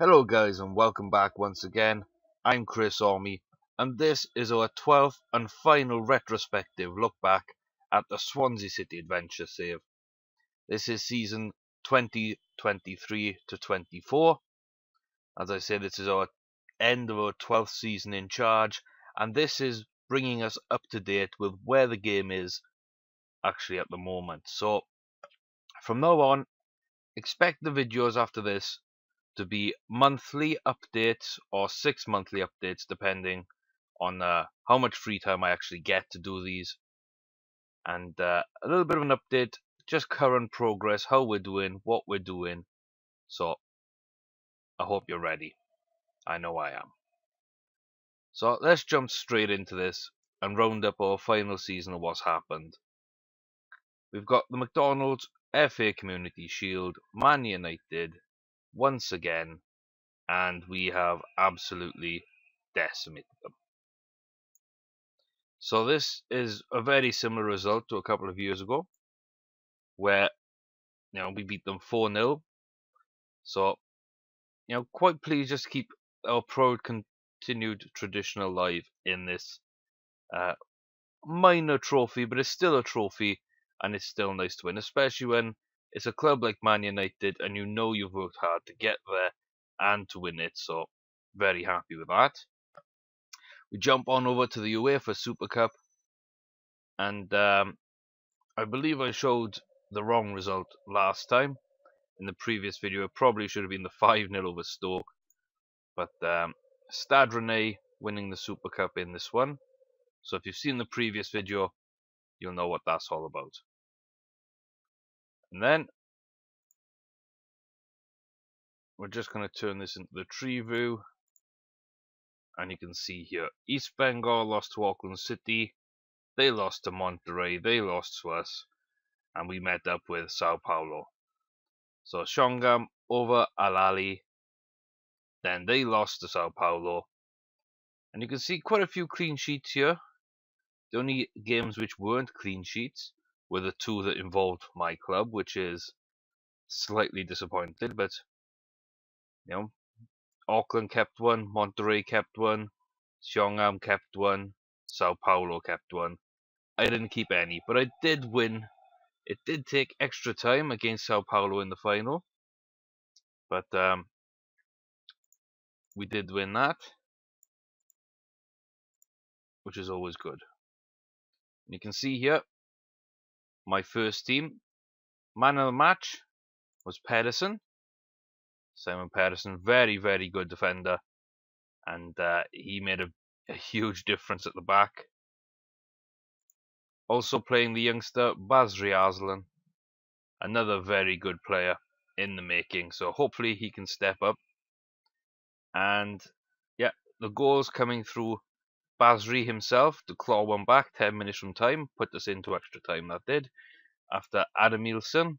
Hello guys and welcome back once again. I'm Chris Ormie and this is our 12th and final retrospective look back at the Swansea City adventure save. This is season 2023 to 24. As I said, this is our end of our 12th season in charge, and this is bringing us up to date with where the game is actually at the moment. So from now on, expect the videos after this to be monthly updates or 6 monthly updates, depending on how much free time I actually get to do these. And a little bit of an update, just current progress, how we're doing, what we're doing. So I hope you're ready. I know I am. So let's jump straight into this and round up our final season of what's happened. We've got the McDonald's FA Community Shield, Man United, once again, and we have absolutely decimated them. So this is a very similar result to a couple of years ago, where we beat them 4-0. So quite pleased just to keep our proud continued tradition alive in this minor trophy, but it's still a trophy, and it's still nice to win, especially when it's a club like Man United and you know you've worked hard to get there and to win it. So very happy with that. We jump on over to the UEFA Super Cup, and I believe I showed the wrong result last time. In the previous video, it probably should have been the 5-0 over Stoke, but Stade Rennais winning the Super Cup in this one. So if you've seen the previous video, you'll know what that's all about. And then we're just going to turn this into the tree view, and you can see here, East Bengal lost to Auckland City, they lost to Monterrey, they lost to us, and we met up with Sao Paulo. So Shongam over Al Ahly, then they lost to Sao Paulo, and you can see quite a few clean sheets here. The only games which weren't clean sheets were the two that involved my club, which is slightly disappointed, but Auckland kept one, Monterrey kept one, Xiongam kept one, Sao Paulo kept one. I didn't keep any, but I did win. It did take extra time against Sao Paulo in the final, but we did win that, which is always good. And you can see here, my first team, man of the match was Pedersen. Simon Pedersen, very, very good defender, and he made a huge difference at the back. Also playing the youngster Basri Arslan, another very good player in the making, so hopefully he can step up. And yeah, the goals coming through Basri himself to claw one back 10 minutes from time, put us into extra time, that did, after Adamilson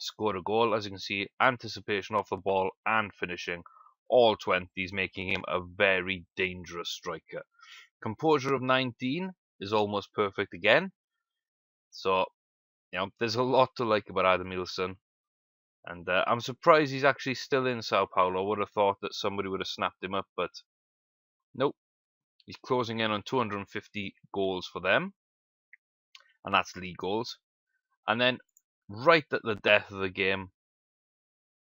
scored a goal. As you can see, anticipation off the ball and finishing, all 20s, making him a very dangerous striker. Composure of 19 is almost perfect again. So there's a lot to like about Adamilson, and I'm surprised he's actually still in Sao Paulo. I would have thought that somebody would have snapped him up, but nope. He's closing in on 250 goals for them, and that's league goals. And then right at the death of the game,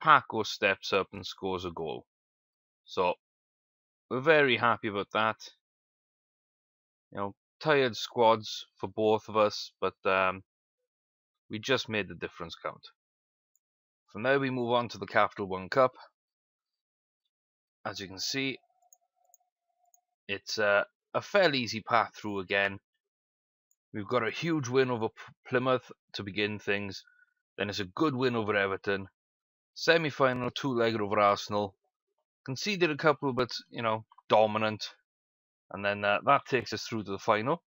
Paco steps up and scores a goal. So we're very happy about that. Tired squads for both of us, but we just made the difference count. From there we move on to the Capital One Cup. As you can see, it's a fairly easy path through again. We've got a huge win over Plymouth to begin things. Then it's a good win over Everton. Semi-final, two-legged over Arsenal. Conceded a couple, but dominant. And then that takes us through to the final,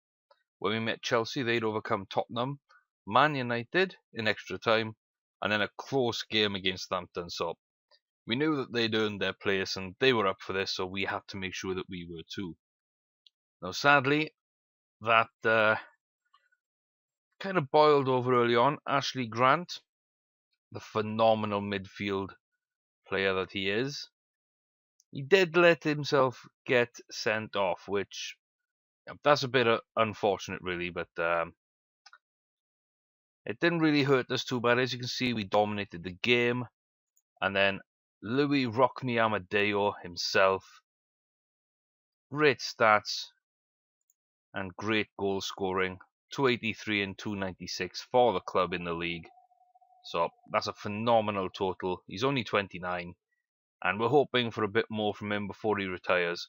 where we met Chelsea. They'd overcome Tottenham, Man United in extra time, and then a close game against Southampton. So we knew that they'd earned their place, and they were up for this, so we had to make sure that we were too. Now, sadly, that kind of boiled over early on. Ashley Grant, the phenomenal midfield player that he is, He did let himself get sent off, which that's a bit unfortunate, really. But it didn't really hurt us too bad. As you can see, we dominated the game, and then Louis Rock Me Amadeo himself, great stats and great goal scoring, 283 and 296 for the club in the league. So that's a phenomenal total. He's only 29, and we're hoping for a bit more from him before he retires.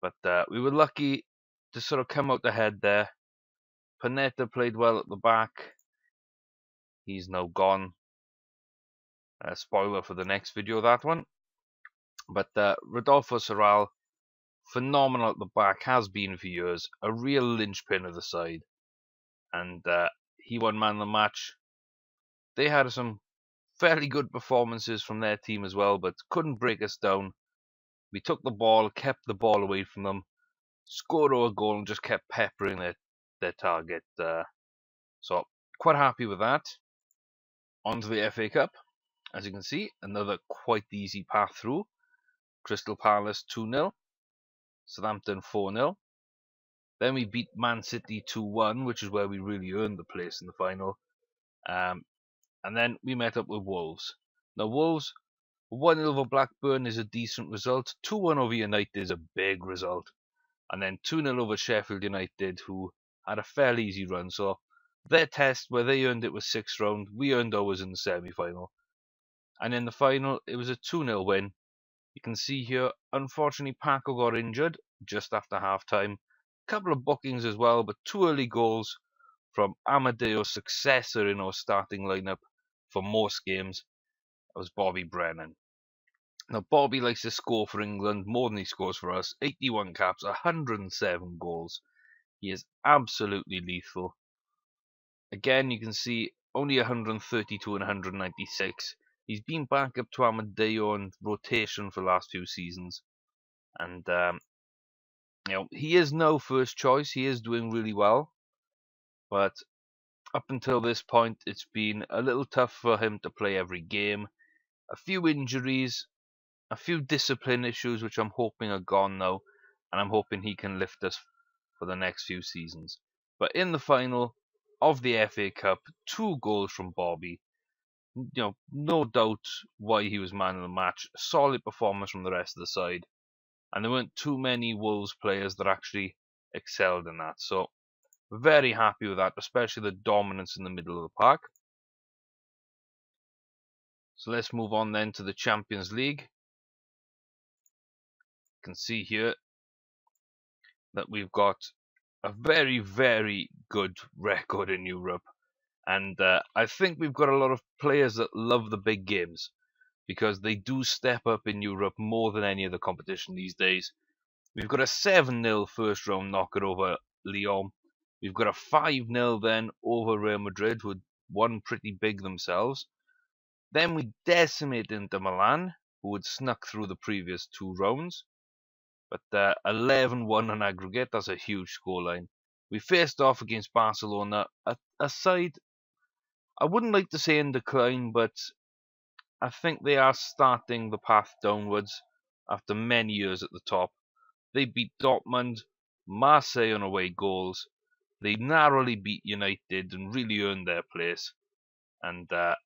But we were lucky to sort of come out ahead there. Panetta played well at the back. He's now gone. Spoiler for the next video, that one. But Rodolfo Serral, phenomenal at the back, has been for years. A real linchpin of the side. And he won man of the match. They had some fairly good performances from their team as well, but couldn't break us down. We took the ball, kept the ball away from them, scored a goal, and just kept peppering their target. So quite happy with that. On to the FA Cup. As you can see, another quite easy path through. Crystal Palace 2-0, Southampton 4-0. Then we beat Man City 2-1, which is where we really earned the place in the final. And then we met up with Wolves. Now Wolves, 1-0 over Blackburn is a decent result. 2-1 over United is a big result. And then 2-0 over Sheffield United, who had a fairly easy run. So their test, where they earned it was 6th round, we earned ours in the semi-final. And in the final, it was a 2-0 win. You can see here, unfortunately, Paco got injured just after half-time. A couple of bookings as well, but 2 early goals from Amadeo's successor in our starting lineup for most games. That was Bobby Brennan. Now, Bobby likes to score for England more than he scores for us. 81 caps, 107 goals. He is absolutely lethal. Again, you can see only 132 and 196. He's been back up to Amadeo on rotation for the last few seasons. And, he is no first choice. He is doing really well. But up until this point, it's been a little tough for him to play every game. A few injuries, a few discipline issues, which I'm hoping are gone now. And I'm hoping he can lift us for the next few seasons. But in the final of the FA Cup, 2 goals from Bobby. No doubt why he was man of the match. Solid performance from the rest of the side. And there weren't too many Wolves players that actually excelled in that. So, very happy with that, especially the dominance in the middle of the park. So let's move on then to the Champions League. You can see here that we've got a very, very good record in Europe. And I think we've got a lot of players that love the big games, because they do step up in Europe more than any other competition these days. We've got a 7-0 first round knockout over Lyon. We've got a 5-0 then over Real Madrid, who had won pretty big themselves. Then we decimate Inter Milan, who had snuck through the previous 2 rounds. But 11-1 on aggregate, that's a huge scoreline. We faced off against Barcelona, a side I wouldn't like to say in decline, but I think they are starting the path downwards after many years at the top. They beat Dortmund, Marseille on away goals. They narrowly beat United and really earned their place. And the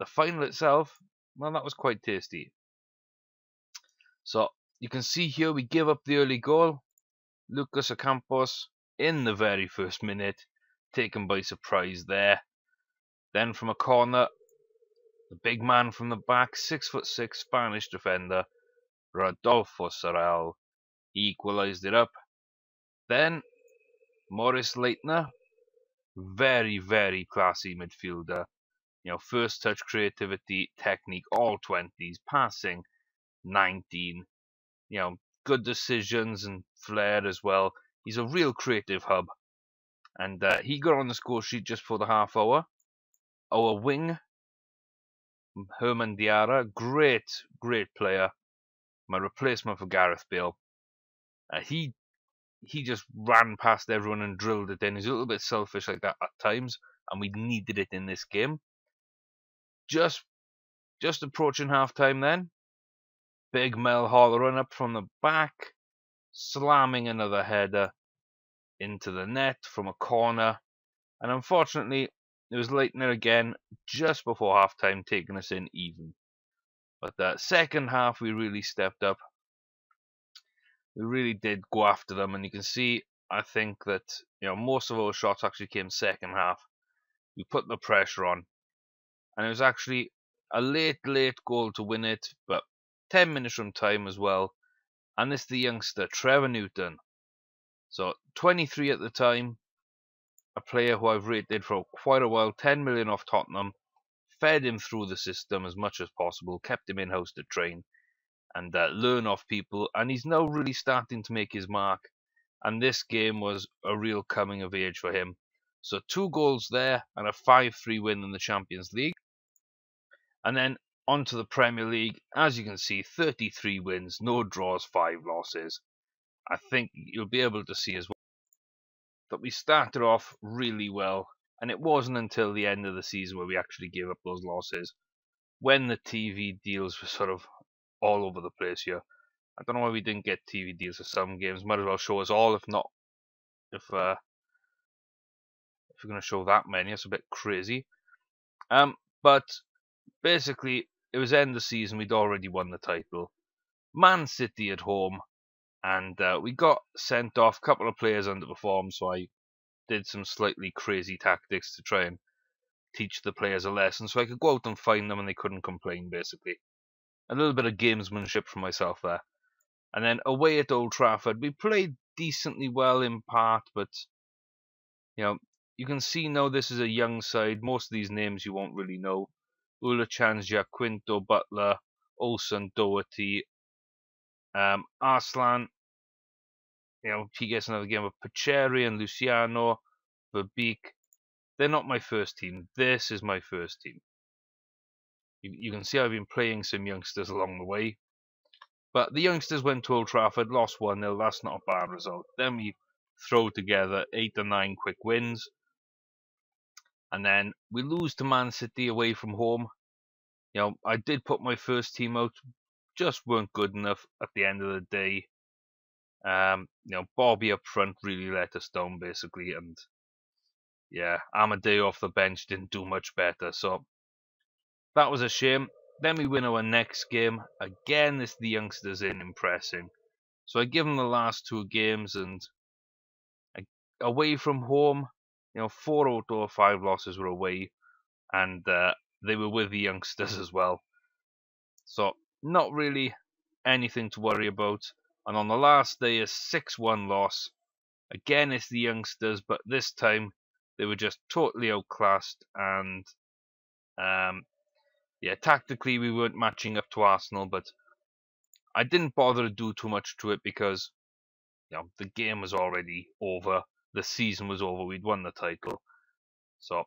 final itself, well, that was quite tasty. So you can see here we give up the early goal. Lucas Ocampos in the very first minute, taken by surprise there. Then from a corner, the big man from the back, 6'6" Spanish defender, Rodolfo Serral, he equalised it up. Then Maurice Leitner, very, very classy midfielder. First touch, creativity, technique, all 20s, passing 19. Good decisions and flair as well. He's a real creative hub. And he got on the score sheet just for the half hour. Our wing, Herman Diarra, great player. My replacement for Gareth Bale. He just ran past everyone and drilled it in. He's a little bit selfish like that at times, and we needed it in this game. Just approaching half time then. Big Mel Holler run up from the back, slamming another header into the net from a corner. And unfortunately, it was Leitner again just before half-time, taking us in even. But the second half, we really stepped up. We really did go after them, and you can see, I think that most of our shots actually came second half. We put the pressure on, and it was actually a late goal to win it, but 10 minutes from time as well. And it's the youngster Trevor Newton, so 23 at the time, a player who I've rated for quite a while, 10 million off Tottenham, fed him through the system as much as possible, kept him in-house to train and learn off people, and he's now really starting to make his mark, and this game was a real coming of age for him. So 2 goals there and a 5-3 win in the Champions League. And then on to the Premier League. As you can see, 33 wins, no draws, 5 losses. I think you'll be able to see as well that we started off really well, and it wasn't until the end of the season where we actually gave up those losses, when the TV deals were sort of all over the place here. I don't know why we didn't get TV deals for some games. Might as well show us all, if we're going to show that many. It's a bit crazy. But basically, it was end of the season. We'd already won the title. Man City at home, and we got sent off. A couple of players underperformed, so I did some slightly crazy tactics to try and teach the players a lesson, so I could go out and find them and they couldn't complain, basically. A little bit of gamesmanship from myself there. And then away at Old Trafford, we played decently well in part, but you can see now this is a young side. Most of these names you won't really know. Ulachan, Quinto, Butler, Olsen, Doherty, Arslan. He gets another game with Pacheri and Luciano, Verbeek. They're not my first team. This is my first team. You can see I've been playing some youngsters along the way. But the youngsters went to Old Trafford, lost 1-0. That's not a bad result. Then we throw together 8 or 9 quick wins. And then we lose to Man City away from home. I did put my first team out. Just weren't good enough at the end of the day. Bobby up front really let us down, basically. And yeah, Amadeo off the bench didn't do much better. So that was a shame. Then we win our next game. Again, it's the youngsters in impressing. So I give them the last 2 games, and away from home, 4 out of 5 losses were away, and they were with the youngsters as well. So not really anything to worry about. And on the last day, a 6-1 loss. Again, it's the youngsters, but this time they were just totally outclassed, and tactically we weren't matching up to Arsenal, but I didn't bother to do too much to it because the game was already over, the season was over, we'd won the title, so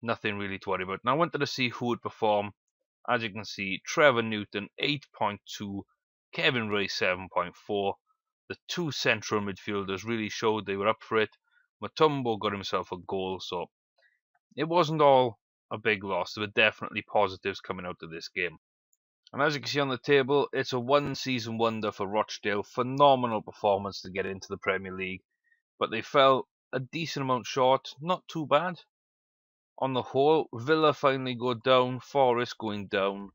nothing really to worry about. Now I wanted to see who would perform. As you can see, Trevor Newton 8.2, Kevin Ray 7.4. The 2 central midfielders really showed they were up for it. Mutombo got himself a goal, so it wasn't all a big loss. There were definitely positives coming out of this game. And as you can see on the table, it's a 1-season wonder for Rochdale. Phenomenal performance to get into the Premier League. But they fell a decent amount short. Not too bad. On the whole, Villa finally go down. Forest going down.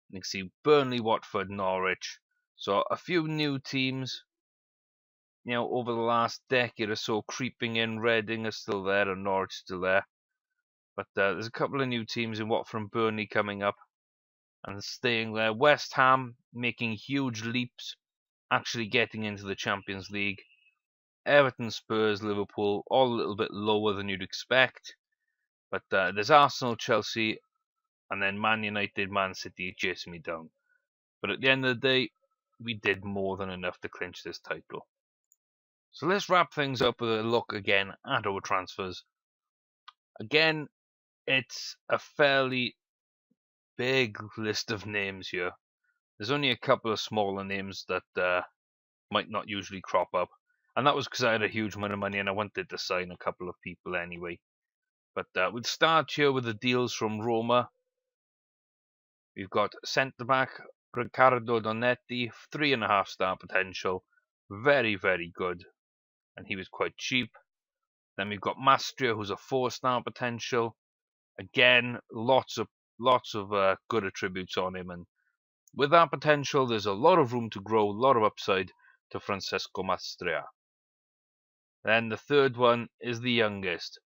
You can see Burnley, Watford, Norwich. So a few new teams, over the last decade or so creeping in. Reading are still there and Norwich still there. But there's a couple of new teams in Watford and Burnley coming up and staying there. West Ham making huge leaps, actually getting into the Champions League. Everton, Spurs, Liverpool, all a little bit lower than you'd expect. But there's Arsenal, Chelsea, and then Man United, Man City chasing me down. But at the end of the day, we did more than enough to clinch this title. So let's wrap things up with a look again at our transfers. Again, it's a fairly big list of names here. There's only a couple of smaller names that might not usually crop up. And that was because I had a huge amount of money and I wanted to sign a couple of people anyway. But we'll start here with the deals from Roma. We've got centre-back Riccardo Donetti, 3.5-star potential, very, very good, and he was quite cheap. Then we've got Mastria, who's a 4-star potential. Again, lots of good attributes on him, and with that potential, there's a lot of room to grow, a lot of upside to Francesco Mastria. Then the third one is the youngest.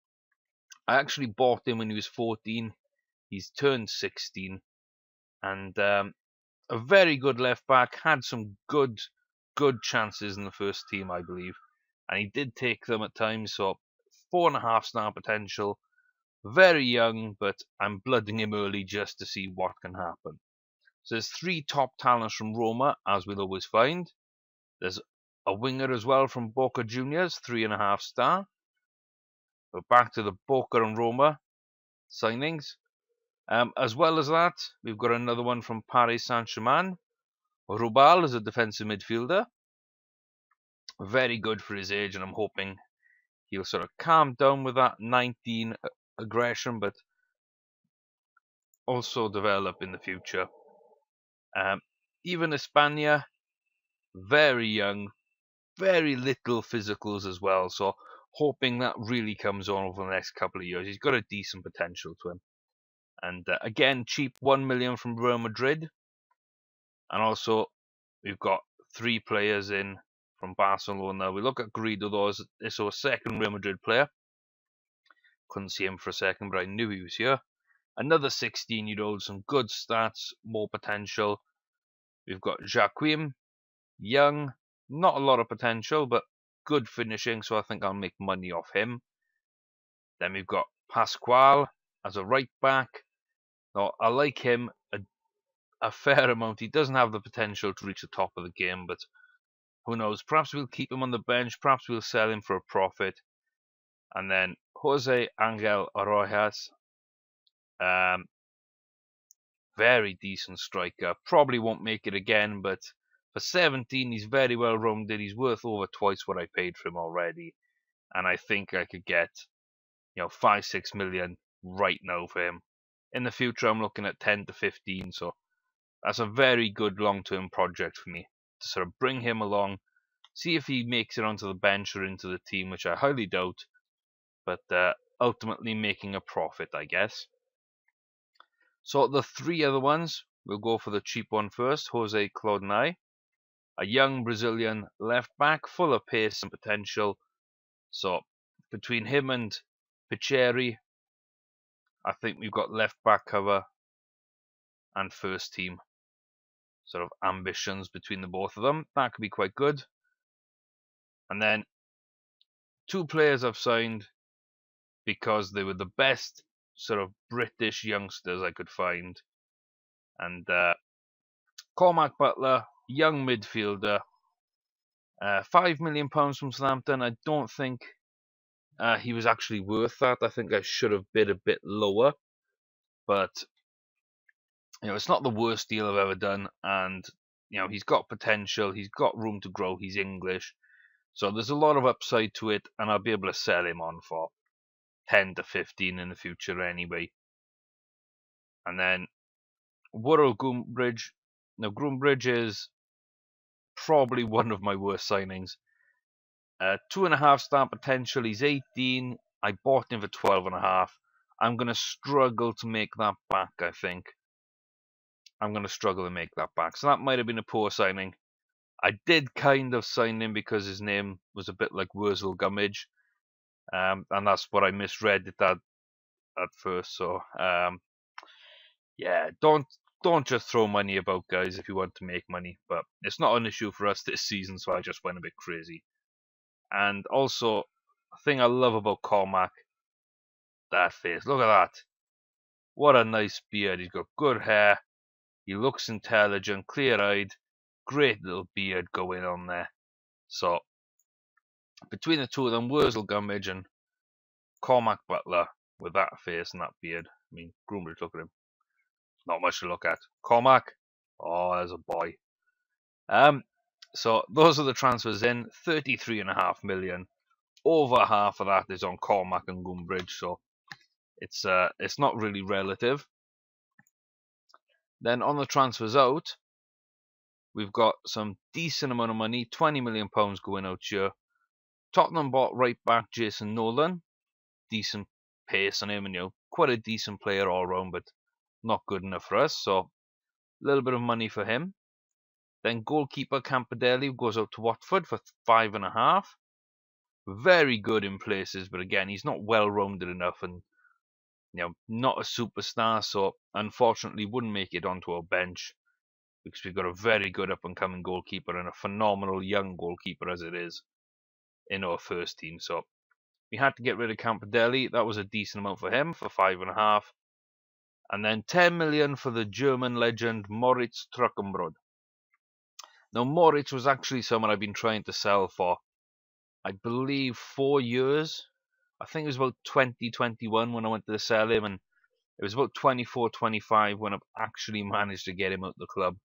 I actually bought him when he was 14. He's turned 16, and a very good left back. Had some good chances in the first team, I believe, and he did take them at times. So 4.5-star potential. Very young, but I'm blooding him early just to see what can happen. So there's 3 top talents from Roma, as we'll always find. There's a winger as well from Boca Juniors, 3.5-star. But back to the Boca and Roma signings. As well as that, we've got another one from Paris Saint-Germain. Rubal is a defensive midfielder. Very good for his age, and I'm hoping he'll sort of calm down with that 19 aggression, but also develop in the future. Even Espana, very young, very little physicals as well, so hoping that really comes on over the next couple of years. He's got a decent potential to him. And again, cheap, 1 million from Real Madrid. And also, we've got 3 players in from Barcelona. We look at Garrido, though, as a second Real Madrid player. Couldn't see him for a second, but I knew he was here. Another 16-year-old, some good stats, more potential. We've got Joaquim, young, not a lot of potential, but good finishing, so I think I'll make money off him. Then we've got Pascual as a right back. Now, I like him a fair amount. He doesn't have the potential to reach the top of the game, but who knows? Perhaps we'll keep him on the bench. Perhaps we'll sell him for a profit. And then Jose Angel Arroyas, very decent striker. Probably won't make it again, but for 17, he's very well rounded. He's worth over twice what I paid for him already, and I think I could get 5-6 million right now for him. In the future, I'm looking at 10 to 15, so that's a very good long-term project for me to sort of bring him along, see if he makes it onto the bench or into the team, which I highly doubt, but ultimately making a profit, I guess. So the 3 other ones, we'll go for the cheap one first, Jose Claudinei, a young Brazilian left back, full of pace and potential. So between him and Picheri, I think we've got left back cover and first team sort of ambitions between the both of them. That could be quite good. And then 2 players I've signed because they were the best sort of British youngsters I could find. And Cormac Butler, young midfielder, £5 million from Southampton. I don't think he was actually worth that. I think I should have bid a bit lower, but it's not the worst deal I've ever done. And he's got potential. He's got room to grow. He's English, so there's a lot of upside to it, and I'll be able to sell him on for 10 to 15 in the future anyway. And then Worrell Groombridge. Now, Groombridge is probably one of my worst signings. 2.5-star potential. He's 18. I bought him for 12.5. I'm going to struggle to make that back, I think. I'm going to struggle to make that back. So that might have been a poor signing. I did kind of sign him because his name was a bit like Wurzel Gummidge. And that's what I misread it at first. So, yeah, don't just throw money about, guys, if you want to make money. But it's not an issue for us this season, so I just went a bit crazy. And also, a thing I love about Cormac, that face. Look at that. What a nice beard. He's got good hair. He looks intelligent, clear-eyed. Great little beard going on there. So, between the 2 of them, Wurzel Gummidge and Cormac Butler, with that face and that beard. I mean, Groombridge, look at him. Not much to look at. Cormac, oh, there's a boy. So those are the transfers in. 33.5 million. Over half of that is on Cormac and Groombridge, so it's not really relative. Then on the transfers out, We've got some decent amount of money, £20 million going out here. Tottenham bought right back Jason Nolan. Decent pace on him, and quite a decent player all round, but not good enough for us. So a little bit of money for him. Then goalkeeper Campanelli goes out to Watford for 5.5. Very good in places, but again, he's not well rounded enough, and not a superstar. So unfortunately, wouldn't make it onto our bench because we've got a very good up and coming goalkeeper and a phenomenal young goalkeeper as it is in our first team. So we had to get rid of Campanelli. That was a decent amount for him for 5.5. And then 10 million for the German legend Moritz Truckenbrod. Now, Moritz was actually someone I've been trying to sell for, I believe, 4 years. I think it was about 2021 when I went to sell him, and it was about 24, 25 when I actually managed to get him out of the club.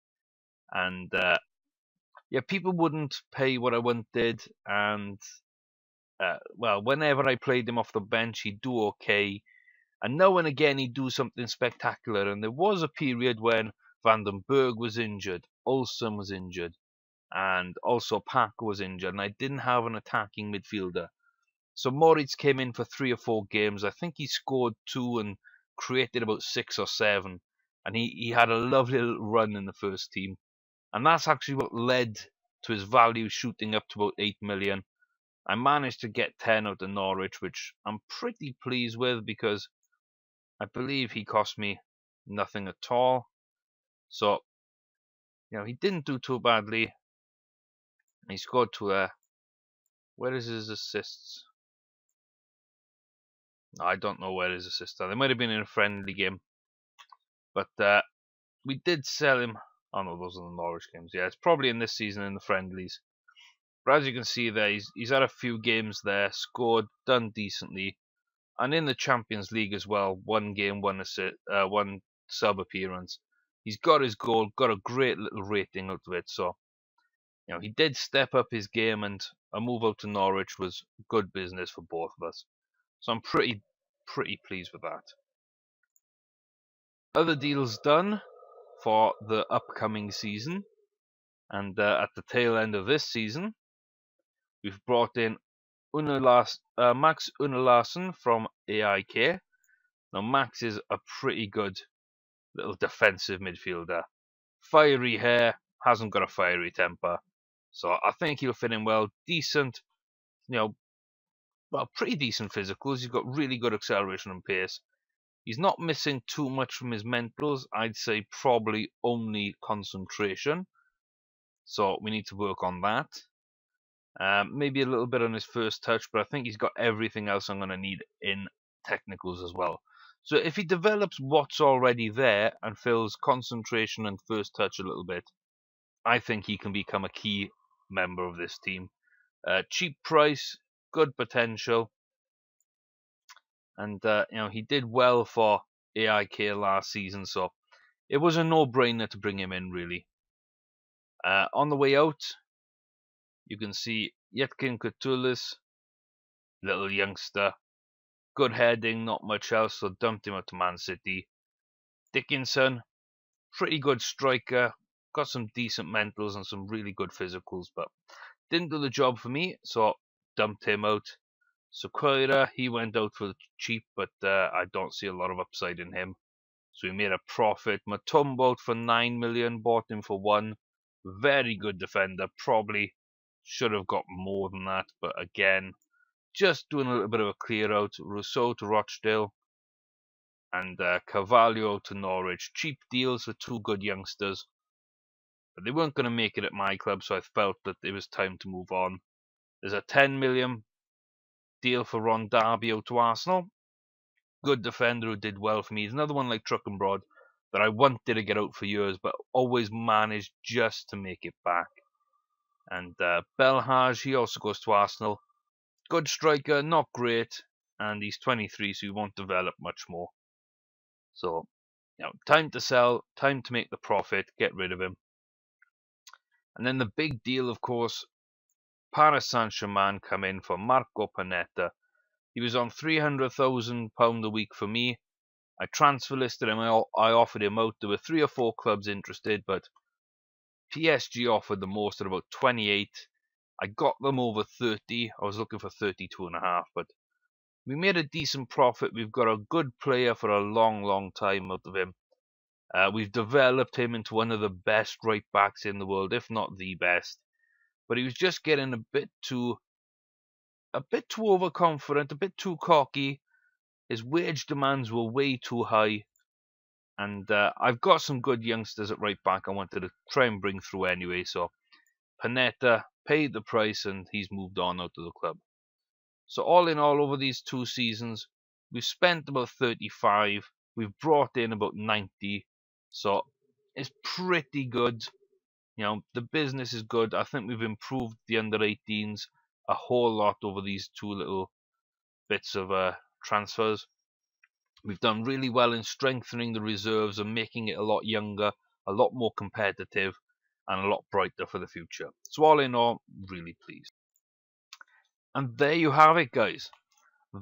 And yeah, people wouldn't pay what I wanted, and well, whenever I played him off the bench, he'd do okay. And now and again, he'd do something spectacular. And there was a period when Van den Berg was injured, Olsen was injured, and also Parker was injured, and I didn't have an attacking midfielder. So Moritz came in for 3 or 4 games. I think he scored 2 and created about 6 or 7. And he had a lovely little run in the first team. And that's actually what led to his value shooting up to about 8 million. I managed to get 10 out of Norwich, which I'm pretty pleased with because I believe he cost me nothing at all. So, he didn't do too badly. He scored 2 where is his assists? I don't know where his assists are. They might have been in a friendly game. But we did sell him. Oh no, those are the Norwich games. Yeah, it's probably in this season in the friendlies. But as you can see there, he's had a few games there, scored, done decently. And in the Champions League as well, 1 game, 1 assist, 1 sub appearance. He's got his goal, got a great little rating out of it. So, he did step up his game, and a move out to Norwich was good business for both of us. So I'm pretty pleased with that. Other deals done for the upcoming season, and at the tail end of this season, we've brought in Max Unalarsson from AIK. Now, Max is a pretty good little defensive midfielder. Fiery hair, hasn't got a fiery temper. So I think he'll fit in well. Decent, pretty decent physicals. He's got really good acceleration and pace. He's not missing too much from his mentals. I'd say probably only concentration. So we need to work on that. Maybe a little bit on his first touch, but I think he's got everything else I'm going to need in technicals as well. So if he develops what's already there and fills concentration and first touch a little bit, I think he can become a key member of this team. Cheap price, good potential, and he did well for AIK last season, so it was a no-brainer to bring him in, really. On the way out, you can see Yetkin Kutulis, little youngster, good heading, not much else, so dumped him out to Man City. Dickinson, pretty good striker, got some decent mentals and some really good physicals, but didn't do the job for me, so dumped him out. Sequeira, he went out for cheap, but I don't see a lot of upside in him. So we made a profit. Matumbo out for 9 million, bought him for 1. Very good defender, probably should have got more than that, but again, just doing a little bit of a clear out. Rousseau to Rochdale, and Carvalho to Norwich. Cheap deals for 2 good youngsters, but they weren't going to make it at my club, so I felt that it was time to move on. There's a 10 million deal for Ron Darby out to Arsenal. Good defender who did well for me. He's another one like Truckenbrod that I wanted to get out for years, but always managed just to make it back. And Belhaj, he also goes to Arsenal. Good striker, not great, and he's 23, so he won't develop much more. So, time to sell, time to make the profit, get rid of him. And then the big deal, of course, Paris Saint-Germain come in for Marco Panetta. He was on £300,000 a week for me. I transfer listed him, I offered him out. There were 3 or 4 clubs interested, but PSG offered the most at about 28. I got them over 30. I was looking for 32.5, but we made a decent profit. We've got a good player for a long, long time out of him. We've developed him into one of the best right backs in the world, if not the best. But he was just getting a bit too overconfident, a bit too cocky. His wage demands were way too high. And I've got some good youngsters at right back I wanted to try and bring through anyway. So Panetta paid the price and he's moved on out of the club. So all in all, over these 2 seasons, we've spent about 35. We've brought in about 90. So it's pretty good. The business is good. I think we've improved the under-18s a whole lot over these 2 little bits of transfers. We've done really well in strengthening the reserves and making it a lot younger, a lot more competitive, and a lot brighter for the future. So all in all, really pleased. And there you have it, guys.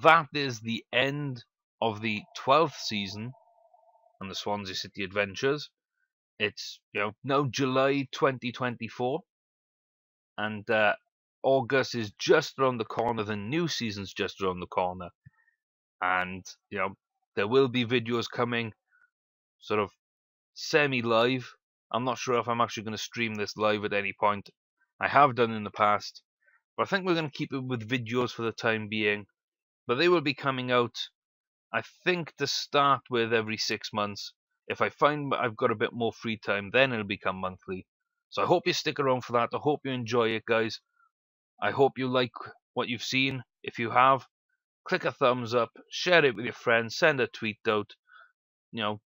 That is the end of the 12th season and the Swansea City Adventures. It's now July 2024, and August is just around the corner. The new season's just around the corner, and there will be videos coming, sort of semi-live. I'm not sure if I'm actually going to stream this live at any point. I have done in the past, but I think we're going to keep it with videos for the time being. But they will be coming out, I think, to start with every 6 months. If I find I've got a bit more free time, then it'll become monthly. So I hope you stick around for that. I hope you enjoy it, guys. I hope you like what you've seen. If you have, click a thumbs up, share it with your friends, send a tweet out.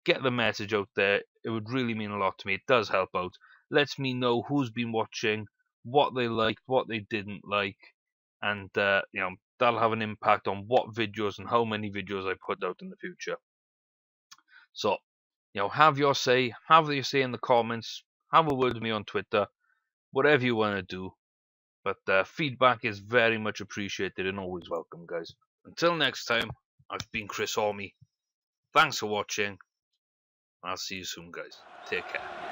Get the message out there. It would really mean a lot to me. It does help out. Lets me know who's been watching, what they liked, what they didn't like, and that'll have an impact on what videos and how many videos I put out in the future. So, have your say in the comments, have a word with me on Twitter, whatever you want to do. But feedback is very much appreciated and always welcome, guys. Until next time, I've been Chris Ormie. Thanks for watching. I'll see you soon, guys. Take care.